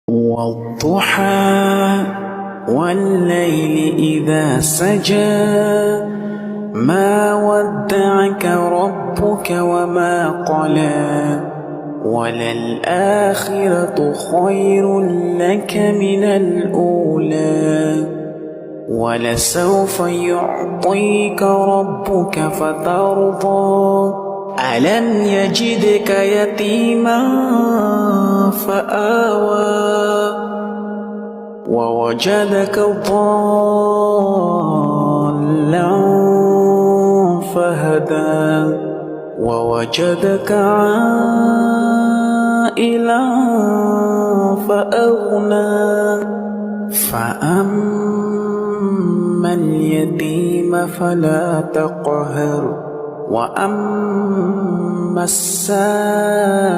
والضحى والليل إذا سجى ما ودعك ربك وما قلى وللآخرة خير لك من الأولى ولسوف يعطيك ربك فترضى ألم يجدك يتيما فآوى ووجدك ضالا فهدى ووجدك عائلا فأغنى فأما اليتيم فلا تقهر وأما السائل